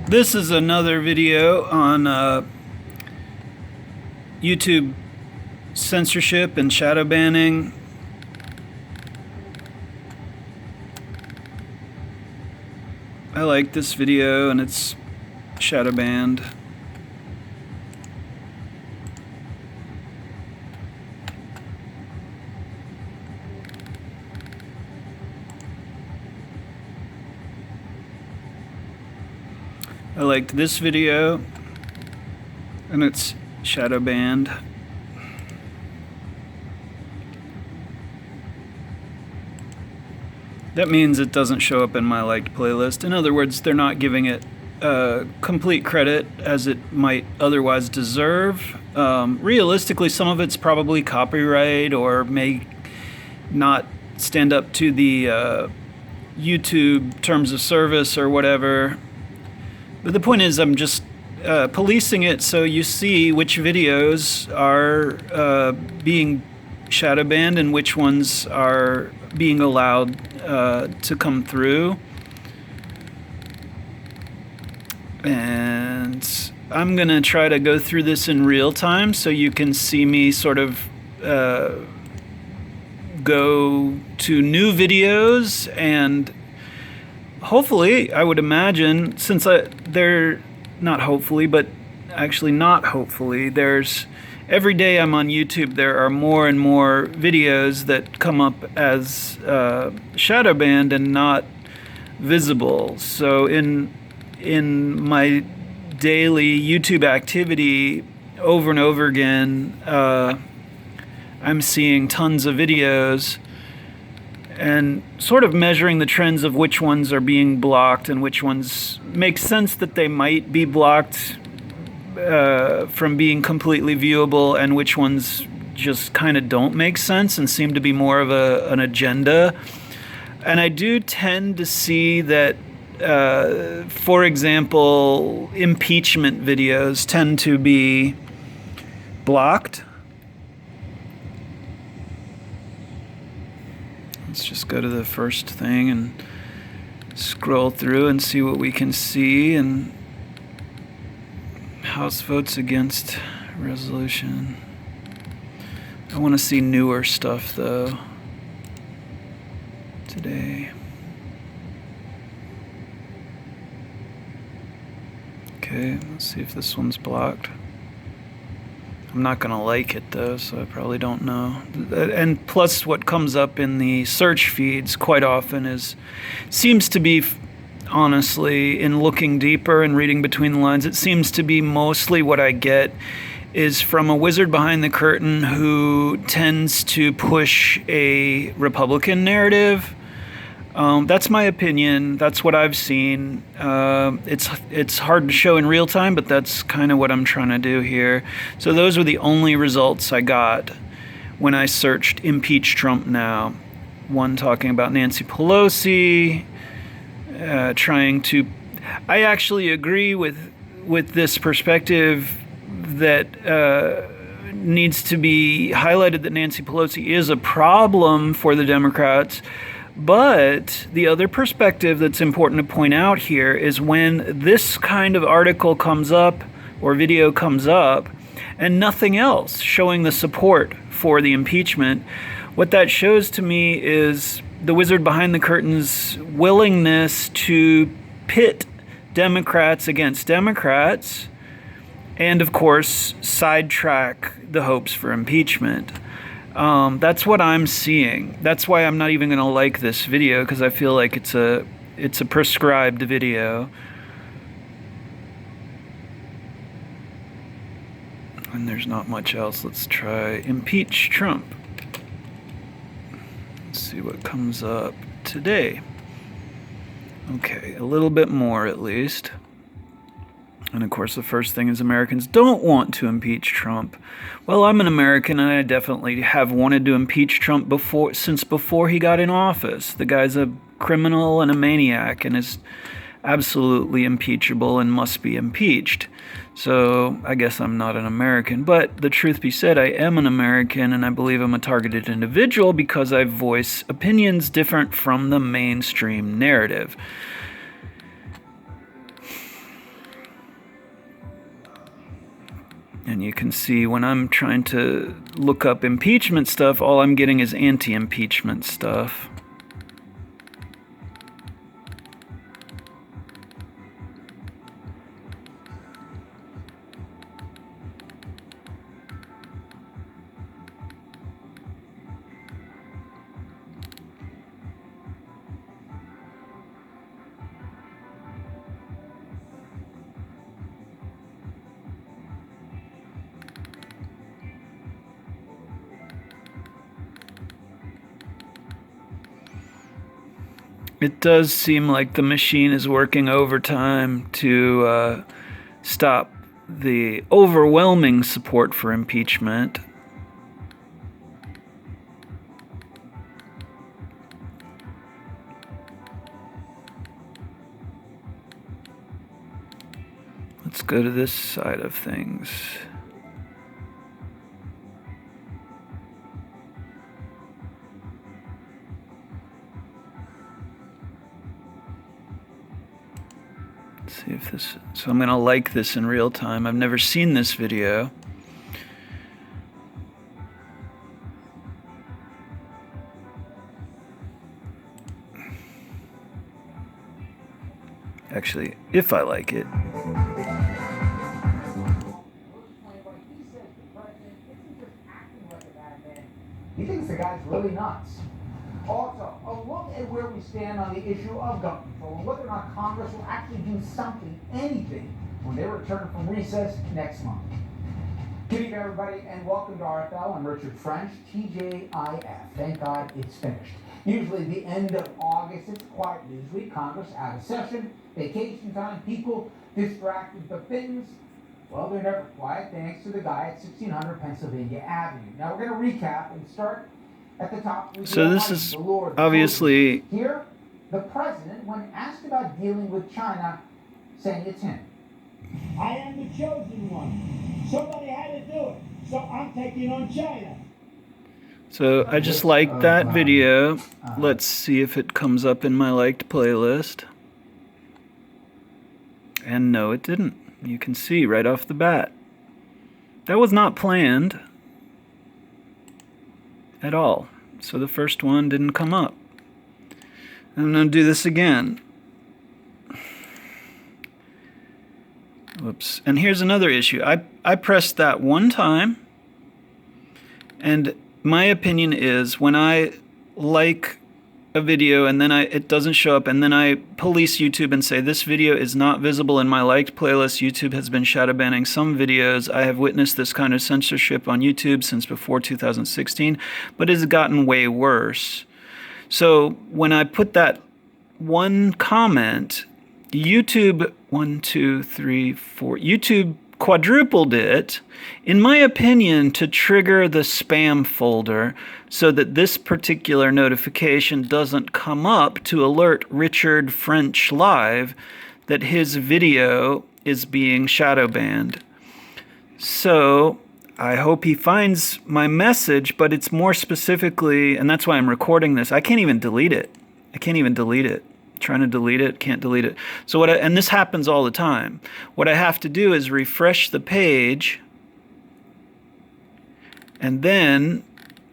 This is another video on YouTube censorship and shadow banning. I like this video and it's shadow banned. I liked this video and it's shadow banned. That means it doesn't show up in my liked playlist. In other words, they're not giving it complete credit as it might otherwise deserve. Realistically, some of it's probably copyright or may not stand up to the YouTube terms of service or whatever. But the point is, I'm just policing it so you see which videos are being shadow banned and which ones are being allowed to come through. And I'm going to try to go through this in real time so you can see me sort of go to new videos, and hopefully, I would imagine, since they're not hopefully, but actually not hopefully, there's every day I'm on YouTube, there are more and more videos that come up as shadow banned and not visible. So in my daily YouTube activity, over and over again, I'm seeing tons of videos and sort of measuring the trends of which ones are being blocked and which ones make sense that they might be blocked from being completely viewable, and which ones just kind of don't make sense and seem to be more of an agenda. And I do tend to see that, for example, impeachment videos tend to be blocked. Let's just go to the first thing and scroll through and see what we can see. And House votes against resolution. I want to see newer stuff though today. Okay, let's see if this one's blocked. I'm not going to like it though, so I probably don't know. And plus what comes up in the search feeds quite often seems to be, honestly, in looking deeper and reading between the lines, it seems to be mostly what I get is from a wizard behind the curtain who tends to push a Republican narrative. That's my opinion. That's what I've seen. It's hard to show in real time, but that's kind of what I'm trying to do here. So those were the only results I got when I searched impeach Trump now. One talking about Nancy Pelosi, trying to... I actually agree with this perspective that needs to be highlighted, that Nancy Pelosi is a problem for the Democrats. But the other perspective that's important to point out here is when this kind of article comes up or video comes up and nothing else showing the support for the impeachment, what that shows to me is the wizard behind the curtain's willingness to pit Democrats against Democrats and, of course, sidetrack the hopes for impeachment. That's what I'm seeing. That's why I'm not even going to like this video, because I feel like it's a prescribed video. And there's not much else. Let's try impeach Trump. Let's see what comes up today. Okay, a little bit more at least. And of course, the first thing is Americans don't want to impeach Trump. Well, I'm an American, and I definitely have wanted to impeach Trump since before he got in office. The guy's a criminal and a maniac, and is absolutely impeachable and must be impeached. So I guess I'm not an American. But the truth be said, I am an American, and I believe I'm a targeted individual because I voice opinions different from the mainstream narrative. And you can see when I'm trying to look up impeachment stuff, all I'm getting is anti-impeachment stuff. It does seem like the machine is working overtime to stop the overwhelming support for impeachment. Let's go to this side of things. See if this, so I'm going to like this in real time. I've never seen this video. Actually, if I like it. He thinks the guy's really nuts. Also, a look at where we stand on the issue of gun control and whether or not Congress will actually do something, anything, when they return from recess next month. Good evening, everybody, and welcome to RFL. I'm Richard French, TJIF. Thank God it's finished. Usually the end of August, it's quiet news week, Congress out of session, vacation time, people distracted, but things, well, they're never quiet, thanks to the guy at 1600 Pennsylvania Avenue. Now we're going to recap and start at the top. So this is obviously... Here, the president, when asked about dealing with China, saying it's him. I am the chosen one. Somebody had to do it. So I'm taking on China. So I just liked that video. Let's see if it comes up in my liked playlist. And no, it didn't. You can see right off the bat. That was not planned at all. So the first one didn't come up. I'm going to do this again. Whoops. And here's another issue. I pressed that one time, and my opinion is when I like a video and then it doesn't show up, and then I police YouTube and say this video is not visible in my liked playlist. YouTube has been shadow banning some videos. I have witnessed this kind of censorship on YouTube since before 2016, but it's gotten way worse. So when I put that one comment, YouTube YouTube quadrupled it, in my opinion, to trigger the spam folder so that this particular notification doesn't come up to alert Richard French Live that his video is being shadow banned. So I hope he finds my message, but it's more specifically, and that's why I'm recording this. I can't even delete it. Trying to delete it, can't delete it. So and this happens all the time. What I have to do is refresh the page and then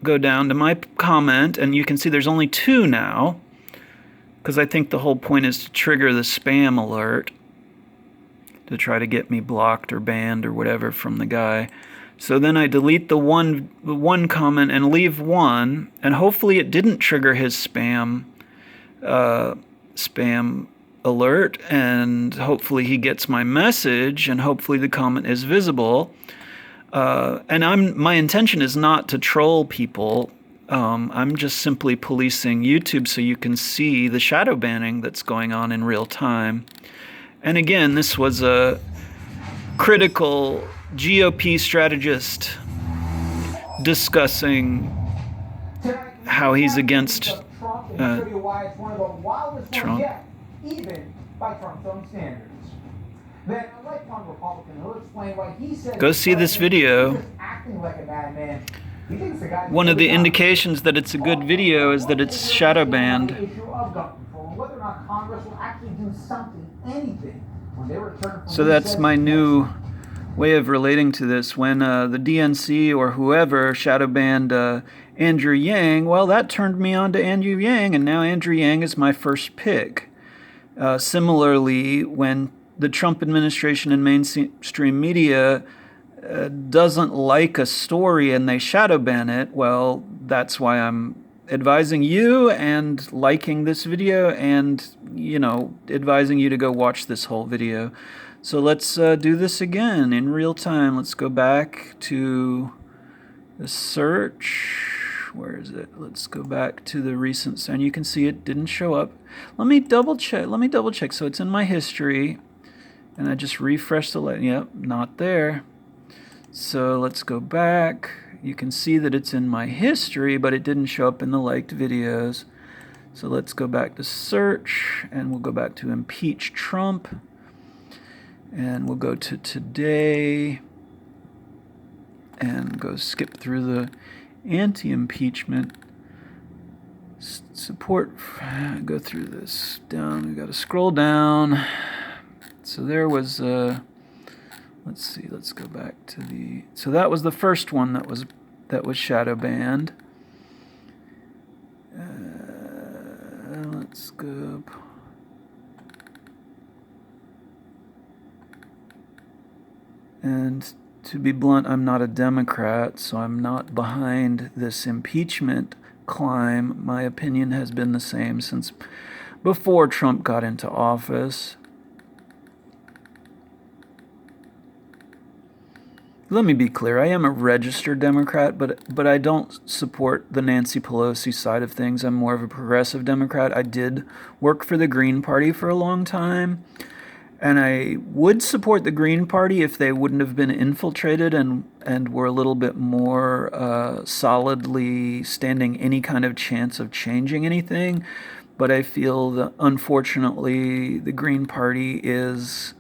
go down to my comment, and you can see there's only 2 now, because I think the whole point is to trigger the spam alert to try to get me blocked or banned or whatever from the guy. So then I delete the one comment and leave 1, and hopefully it didn't trigger his spam alert, and hopefully he gets my message, and hopefully the comment is visible. And my intention is not to troll people. I'm just simply policing YouTube so you can see the shadow banning that's going on in real time. And again, this was critical GOP strategist discussing how he's against Trump. Even by Trump's own standards. Then a lifelong Republican who'll explain why he said Go see this video. he's just acting like a madman. He thinks the guy's One of the really nuts. indications that it's a good video is that it's shadow banned. The issue of gun control and whether or not Congress will actually do something, anything, when they return from So that's recess my next new month. way of relating to this. When the DNC or whoever shadow banned Andrew Yang, well, that turned me on to Andrew Yang, and now Andrew Yang is my first pick. Similarly, when the Trump administration and mainstream media doesn't like a story and they shadow ban it, well, that's why I'm advising you and liking this video and, advising you to go watch this whole video. So let's do this again in real time. Let's go back to the search. Where is it? Let's go back to the recent, and you can see it didn't show up. Let me double check. So it's in my history, and I just refreshed the light. Yep, not there. So let's go back. You can see that it's in my history, but it didn't show up in the liked videos. So let's go back to search, and we'll go back to impeach Trump, and we'll go to today, and go skip through the anti-impeachment support. Go through this down. We got to scroll down. So there was let's see. Let's go back to the. So that was the first one that was shadow banned. Let's go. And to be blunt, I'm not a Democrat, so I'm not behind this impeachment climb. My opinion has been the same since before Trump got into office. Let me be clear, I am a registered Democrat, but I don't support the Nancy Pelosi side of things. I'm more of a progressive Democrat. I did work for the Green Party for a long time. And I would support the Green Party if they wouldn't have been infiltrated and were a little bit more solidly standing any kind of chance of changing anything. But I feel that, unfortunately, the Green Party has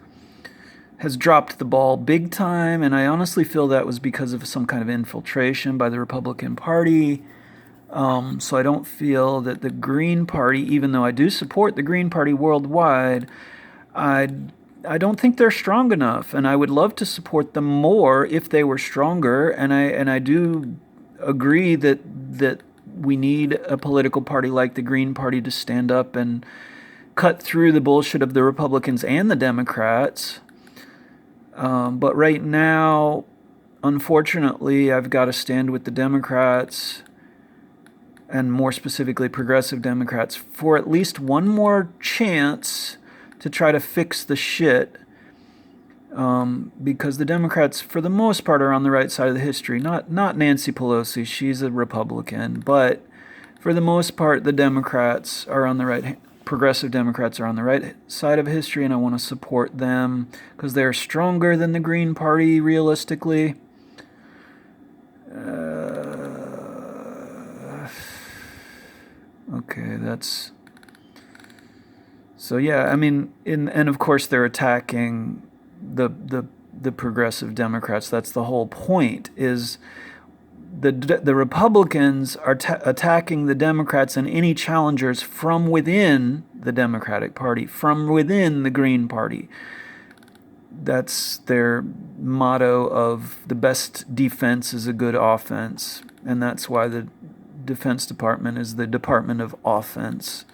dropped the ball big time, and I honestly feel that was because of some kind of infiltration by the Republican Party. So I don't feel that the Green Party, even though I do support the Green Party worldwide, I don't think they're strong enough, and I would love to support them more if they were stronger. And I do agree that we need a political party like the Green Party to stand up and cut through the bullshit of the Republicans and the Democrats. But right now, unfortunately, I've got to stand with the Democrats, and more specifically progressive Democrats, for at least one more chance to try to fix the shit, because the Democrats, for the most part, are on the right side of the history. Not Nancy Pelosi, she's a Republican, but for the most part, the Democrats are on the right. Progressive Democrats are on the right side of history, and I want to support them because they're stronger than the Green Party, realistically. Okay, that's. So yeah, I mean, and of course they're attacking the progressive Democrats. That's the whole point. Is the Republicans are attacking the Democrats and any challengers from within the Democratic Party, from within the Green Party. That's their motto of the best defense is a good offense, and that's why the Defense Department is the Department of Offense,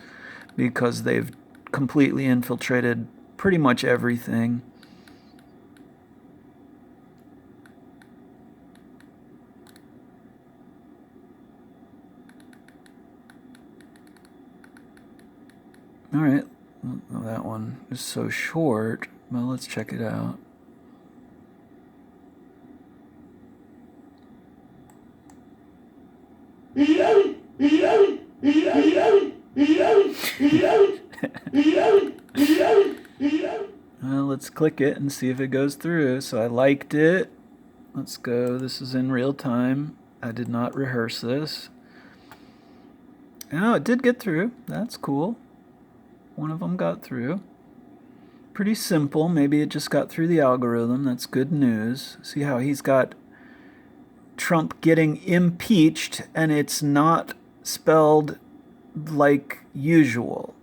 because they've completely infiltrated pretty much everything. All right, well, that one is so short. Well, let's check it out. Well, let's click it and see if it goes through. So I liked it. Let's go. This is in real time. I did not rehearse this. Oh, it did get through. That's cool. One of them got through. Pretty simple. Maybe it just got through the algorithm. That's good news. See how he's got Trump getting impeached, and it's not spelled like usual.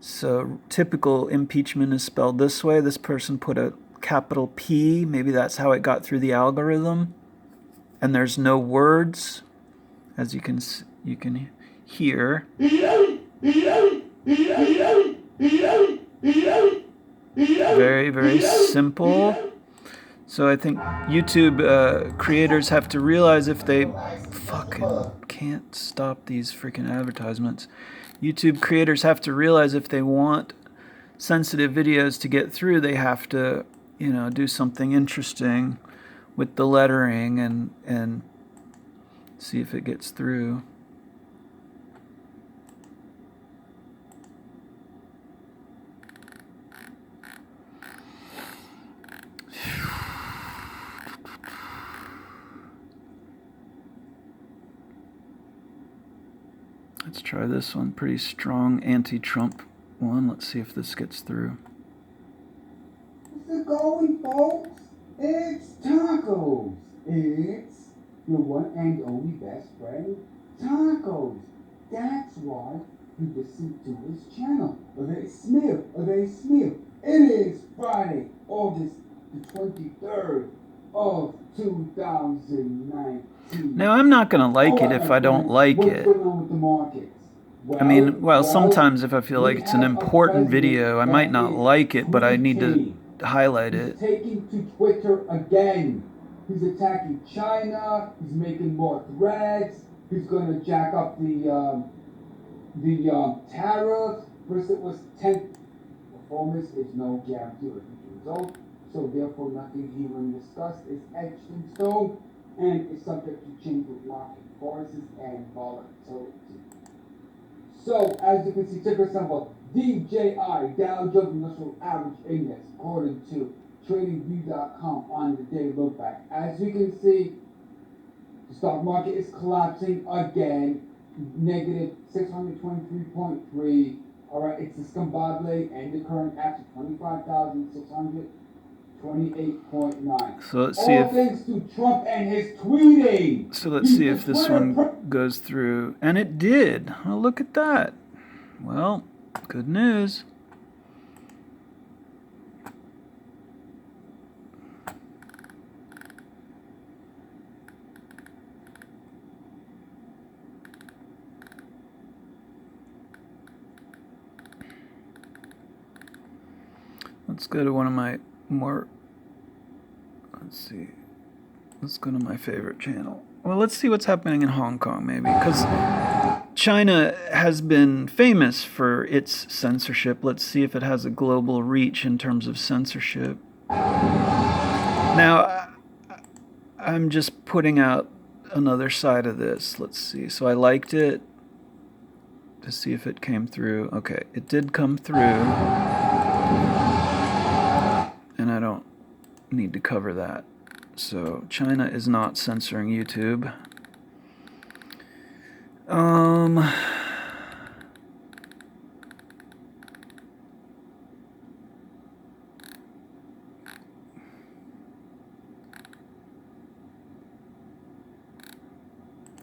So typical impeachment is spelled this way. This person put a capital P. Maybe that's how it got through the algorithm. And there's no words, as you can hear. Very, very simple. So I think YouTube creators have to realize if they fucking can't stop these freaking advertisements. YouTube creators have to realize if they want sensitive videos to get through, they have to, do something interesting with the lettering and see if it gets through. Let's try this one. Pretty strong anti-Trump one. Let's see if this gets through. How's it going, folks? It's Tacos. It's your one and only best friend, Tacos. That's why you listen to his channel. They Smith. It is Friday, August the 23rd of 2019. Now, I'm not going to like it if I don't like it. What's going on with the markets? Sometimes if I feel like it's an important video, I might not like it, but I need to highlight it. He's taking to Twitter again. He's attacking China. He's making more threats. He's going to jack up the tariffs. First it was 10. Performance is no guarantee of future result. So therefore, nothing herein discussed is etched in stone and is subject to change with market forces and volatility. So, as you can see, ticker symbol DJI, Dow Jones Industrial Average Index, according to TradingView.com on the daily look back. As you can see, the stock market is collapsing again, negative 623.3. All right, it's discombobulated and the current at 25,628.9. So let's see if thanks to Trump and his tweeting. So let's see if this one goes through. And it did. Oh, look at that. Well, good news. Let's go to one of my more, let's go to my favorite channel. Well, let's see what's happening in Hong Kong, maybe, because China has been famous for its censorship. Let's see if it has a global reach in terms of censorship. Now, I'm just putting out another side of this. Let's see. So I liked it to see if it came through. Okay, it did come through. And I don't need to cover that. So China is not censoring YouTube.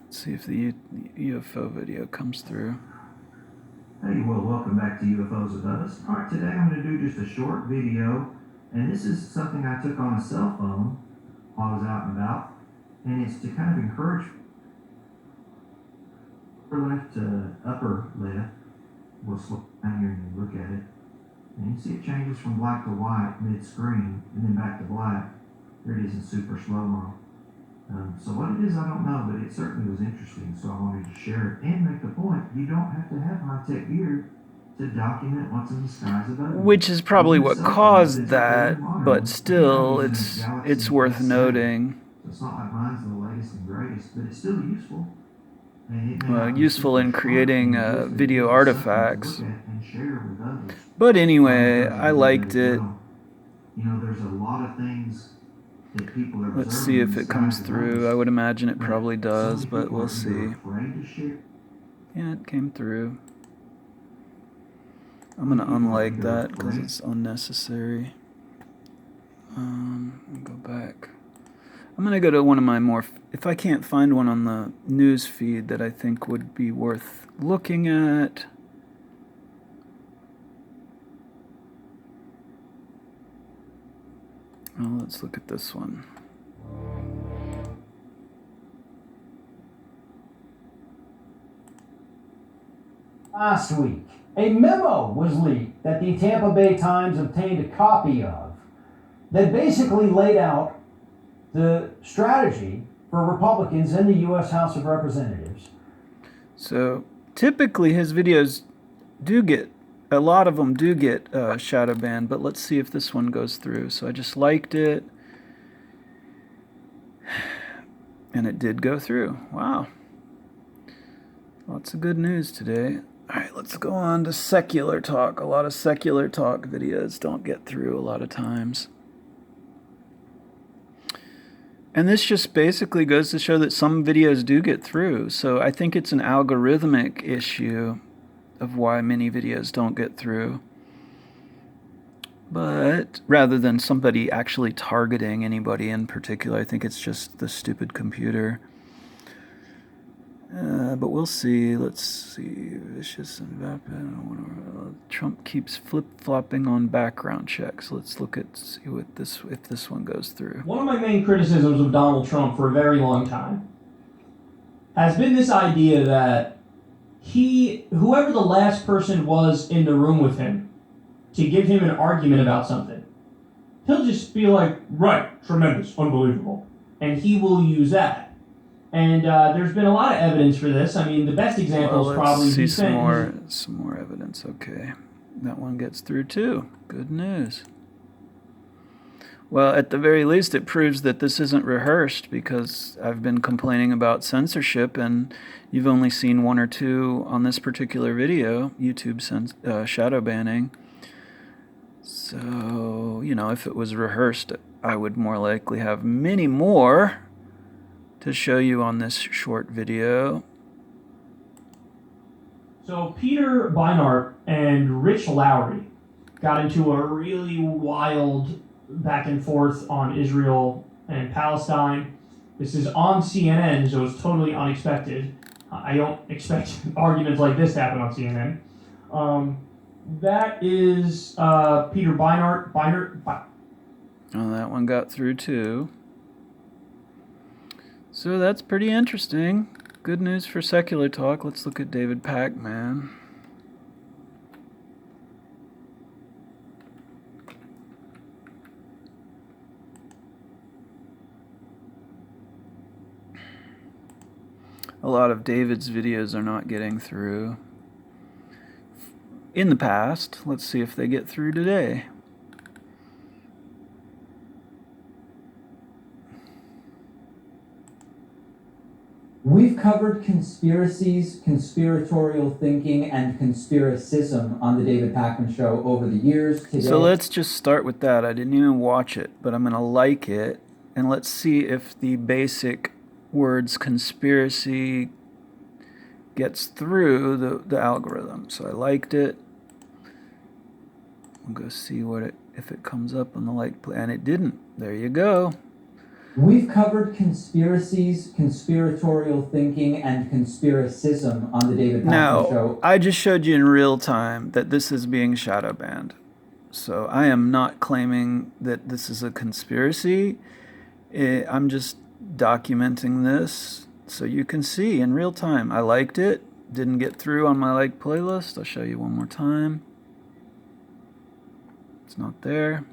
Let's see if the UFO video comes through. Hey, well, welcome back to UFOs with us. All right, today I'm going to do just a short video, and this is something I took on a cell phone while I was out and about, and it's to kind of encourage upper left to upper left. We'll slow down here and look at it, and you see it changes from black to white mid-screen, and then back to black. There it is in super slow-mo. So what it is, I don't know, but it certainly was interesting, so I wanted to share it and make the point, you don't have to have high-tech gear to document what's in the skies above you. Which is probably what caused that, but still, it's worth noting. So it's not like mine's the latest and greatest, but it's still useful. Useful in creating video artifacts. But anyway, I liked it. You know, there's a lot of things that people are observing. Let's see if in it comes skies through. I would imagine it but probably does, some but people we'll are see. either afraid to share. Yeah, it came through. I'm Some gonna people are unlike either that because afraid. it's unnecessary. Go back. I'm gonna go to one of my more. If I can't find one on the news feed that I think would be worth looking at. Oh, let's look at this one. Last week, a memo was leaked that the Tampa Bay Times obtained a copy of that basically laid out the strategy for Republicans in the U.S. House of Representatives. So typically his videos do get, a lot of them do get shadow banned, but let's see if this one goes through. So I just liked it. And it did go through. Wow. Lots of good news today. All right, let's go on to secular talk. A lot of secular talk videos don't get through a lot of times. And this just basically goes to show that some videos do get through. So I think it's an algorithmic issue of why many videos don't get through. But rather than somebody actually targeting anybody in particular, I think it's just the stupid computer. But we'll see. Let's see. Vicious and vapid. Trump keeps flip-flopping on background checks. Let's look at see what this if this one goes through. One of my main criticisms of Donald Trump for a very long time has been this idea that whoever the last person was in the room with him to give him an argument about something, he'll just be like, right, tremendous, unbelievable. And he will use that. And there's been a lot of evidence for this. I mean, the best example is probably let's see he some spent more evidence. Okay, that one gets through too. Good news. Well, at the very least, it proves that this isn't rehearsed, because I've been complaining about censorship, and you've only seen one or two on this particular video, YouTube shadow banning. So, you know, if it was rehearsed, I would more likely have many more to show you on this short video. So Peter Beinart and Rich Lowry got into a really wild back and forth on Israel and Palestine. This is on CNN, so it's totally unexpected. I don't expect arguments like this to happen on CNN. That is Peter Beinart. Oh, that one got through too. So that's pretty interesting. Good news for secular talk. Let's look at David Pakman. A lot of David's videos are not getting through. In the past, let's see if they get through today. We've covered conspiracies, conspiratorial thinking, and conspiracism on the David Pakman Show over the years. Today, So let's just start with that. I didn't even watch it, but I'm going to like it. And let's see if the basic words conspiracy gets through the algorithm. So I liked it. We'll go see if it comes up on the like play. And it didn't. There you go. we've covered conspiracies, conspiratorial thinking, and conspiracism on the David Pakman Now, Show. I just showed you in real time that this is being shadow banned. So I am not claiming that this is a conspiracy. I'm just documenting this so you can see in real time. I liked it. Didn't get through on my like playlist. I'll show you one more time. It's not there.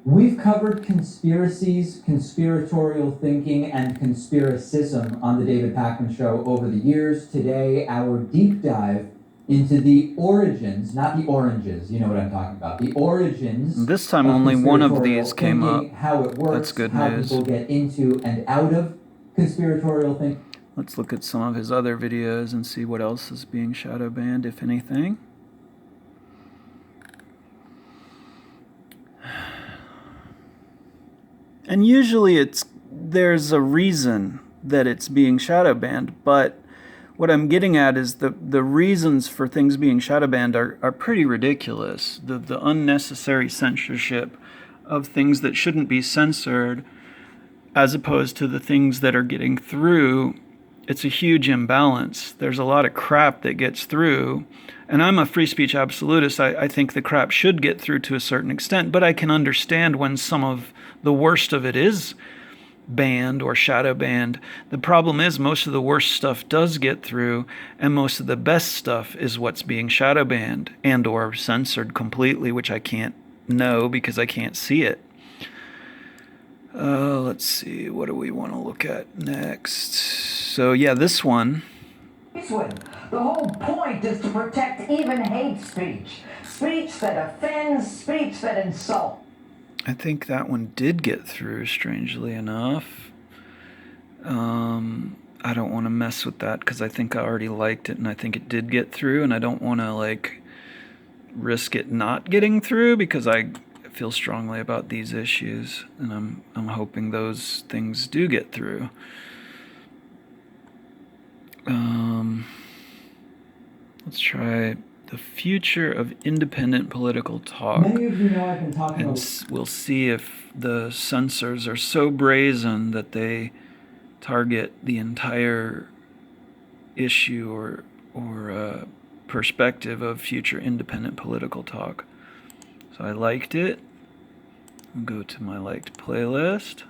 We've covered conspiracies, conspiratorial thinking, and conspiracism on the David Pakman Show over the years. Today, our deep dive into the origins, not the oranges, you know what I'm talking about, the origins. This time of only one of conspiratorial these came up. thinking, how it works, That's good how news. people get into and out of conspiratorial thinking. Let's look at some of his other videos and see what else is being shadow banned, if anything. And usually there's a reason that it's being shadow banned, but what I'm getting at is the reasons for things being shadow banned are pretty ridiculous. The unnecessary censorship of things that shouldn't be censored, as opposed to the things that are getting through. It's a huge imbalance. There's a lot of crap that gets through, and I'm a free speech absolutist. I think the crap should get through to a certain extent, but I can understand when some of the worst of it is banned or shadow banned. The problem is most of the worst stuff does get through, and most of the best stuff is what's being shadow banned and or censored completely, which I can't know because I can't see it. Let's see, what do we want to look at next? So yeah, this one. The whole point is to protect even hate speech. Speech that offends, speech that insults. I think that one did get through, strangely enough. I don't want to mess with that because I think I already liked it and I think it did get through, and I don't want to risk it not getting through because I feel strongly about these issues, and I'm hoping those things do get through. Let's try the future of independent political talk. Many of you know I've been talking and we'll see if the censors are so brazen that they target the entire issue or perspective of future independent political talk. So I liked it. I'll go to my liked playlist.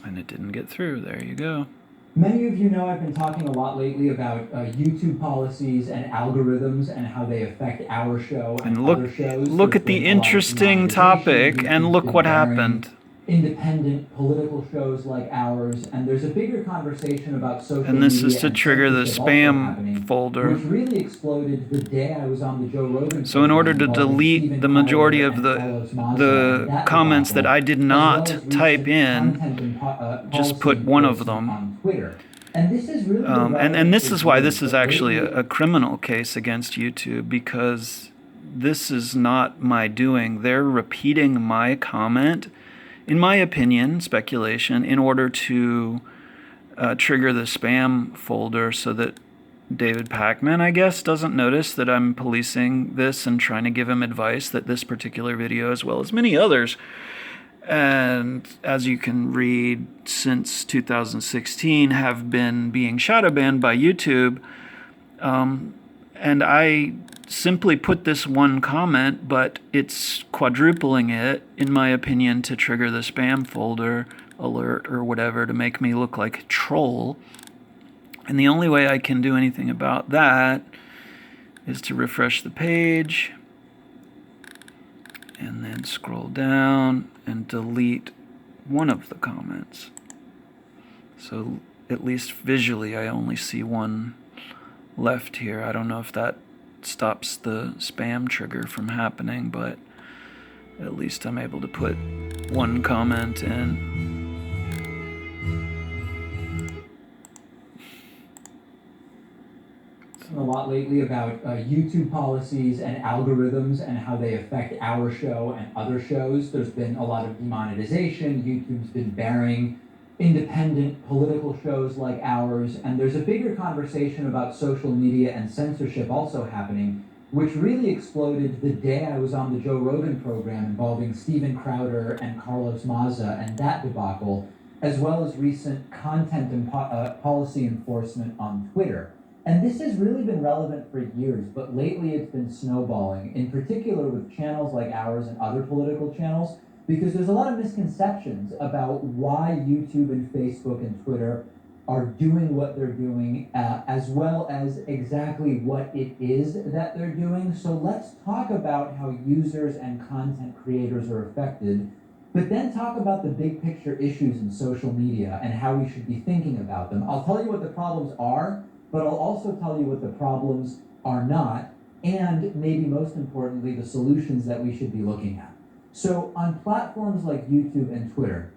And it didn't get through. There you go. Many of you know I've been talking a lot lately about YouTube policies and algorithms and how they affect our show and other shows. Look at the interesting topic, and look what happened. Independent political shows like ours, and there's a bigger conversation about social media. And this is to trigger the spam folder. Which really exploded the day I was on the Joe Rogan. So in order to delete the majority of the comments that I did not type in, just put one of them. And this is really and this is why this is actually a criminal case against YouTube, because this is not my doing. They're repeating my comment, in my opinion, speculation, in order to trigger the spam folder so that David Pakman, I guess, doesn't notice that I'm policing this and trying to give him advice that this particular video, as well as many others, and as you can read, since 2016 have been being shadow banned by YouTube. And I simply put this one comment, but it's quadrupling it, in my opinion, to trigger the spam folder alert or whatever, to make me look like a troll. And the only way I can do anything about that is to refresh the page and then scroll down and delete one of the comments. So at least visually I only see one left here. I don't know if that stops the spam trigger from happening, but at least I'm able to put one comment in. A lot lately about YouTube policies and algorithms and how they affect our show and other shows. There's been a lot of demonetization. YouTube's been burying independent political shows like ours, and there's a bigger conversation about social media and censorship also happening, which really exploded the day I was on the Joe Rogan program involving Steven Crowder and Carlos Maza and that debacle, as well as recent content and policy enforcement on Twitter. And this has really been relevant for years, but lately it's been snowballing, in particular with channels like ours and other political channels, because there's a lot of misconceptions about why YouTube and Facebook and Twitter are doing what they're doing, as well as exactly what it is that they're doing. So let's talk about how users and content creators are affected, but then talk about the big picture issues in social media and how we should be thinking about them. I'll tell you what the problems are, but I'll also tell you what the problems are not, and maybe most importantly, the solutions that we should be looking at. So on platforms like YouTube and Twitter,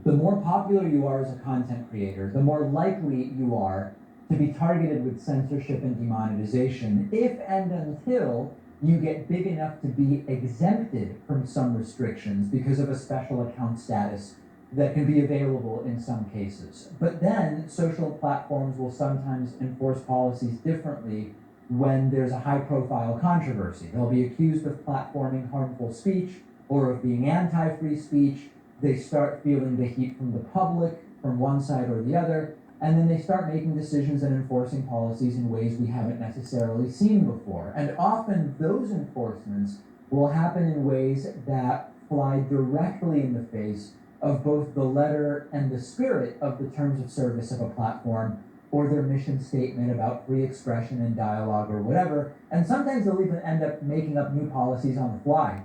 the more popular you are as a content creator, the more likely you are to be targeted with censorship and demonetization if and until you get big enough to be exempted from some restrictions because of a special account status that can be available in some cases. But then social platforms will sometimes enforce policies differently when there's a high-profile controversy. They'll be accused of platforming harmful speech or of being anti-free speech. They start feeling the heat from the public, from one side or the other, and then they start making decisions and enforcing policies in ways we haven't necessarily seen before. And often those enforcements will happen in ways that fly directly in the face of both the letter and the spirit of the terms of service of a platform, or their mission statement about free expression and dialogue or whatever. And sometimes they'll even end up making up new policies on the fly,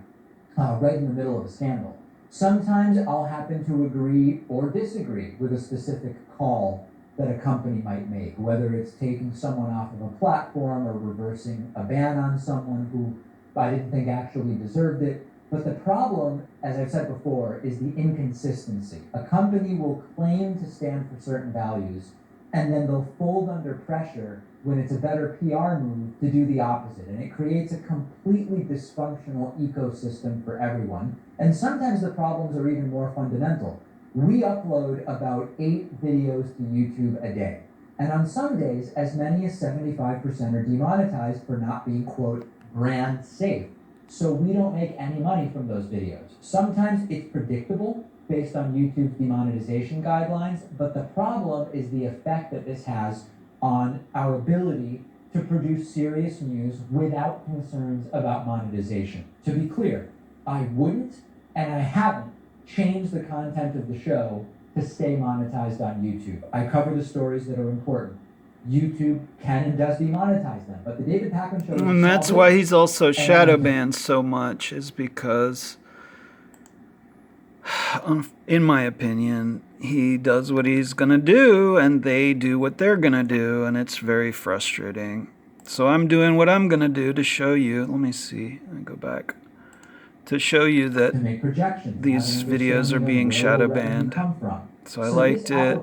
right in the middle of a scandal. Sometimes I'll happen to agree or disagree with a specific call that a company might make, whether it's taking someone off of a platform or reversing a ban on someone who I didn't think actually deserved it. But the problem, as I've said before, is the inconsistency. A company will claim to stand for certain values, and then they'll fold under pressure when it's a better PR move to do the opposite. And it creates a completely dysfunctional ecosystem for everyone. And sometimes the problems are even more fundamental. We upload about 8 videos to YouTube a day. And on some days, as many as 75% are demonetized for not being, quote, brand safe. So we don't make any money from those videos. Sometimes it's predictable based on YouTube's demonetization guidelines, but the problem is the effect that this has on our ability to produce serious news without concerns about monetization. To be clear, I wouldn't and I haven't changed the content of the show to stay monetized on YouTube. I cover the stories that are important. YouTube can and does demonetize them, but the David Pakman Show... And that's why he's also shadow banned so much, is because, in my opinion, he does what he's going to do, and they do what they're going to do, and it's very frustrating. So I'm doing what I'm going to do to show you. Let me see. Let me go back. To show you that these videos are being shadow banned. So I liked it.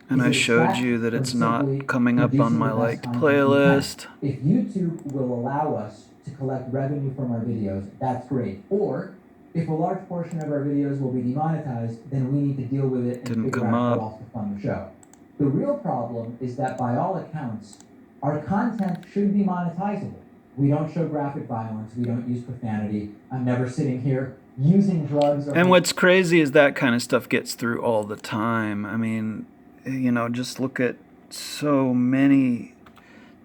And I showed you that it's not coming up on my liked playlist. If YouTube will allow us to collect revenue from our videos, that's great. Or if a large portion of our videos will be demonetized, then we need to deal with it and figure out how else to fund the show. The real problem is that by all accounts, our content should be monetizable. We don't show graphic violence. We don't use profanity. I'm never sitting here using drugs. And what's crazy is that kind of stuff gets through all the time. I mean, you know, just look at so many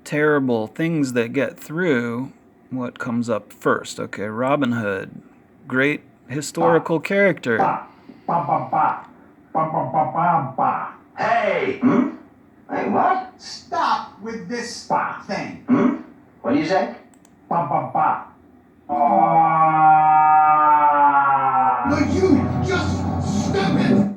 terrible things that get through. What comes up first? Okay, Robin Hood, great historical character. Hey! Hey, what? Stop with this thing. What do you say? Will you just stop it?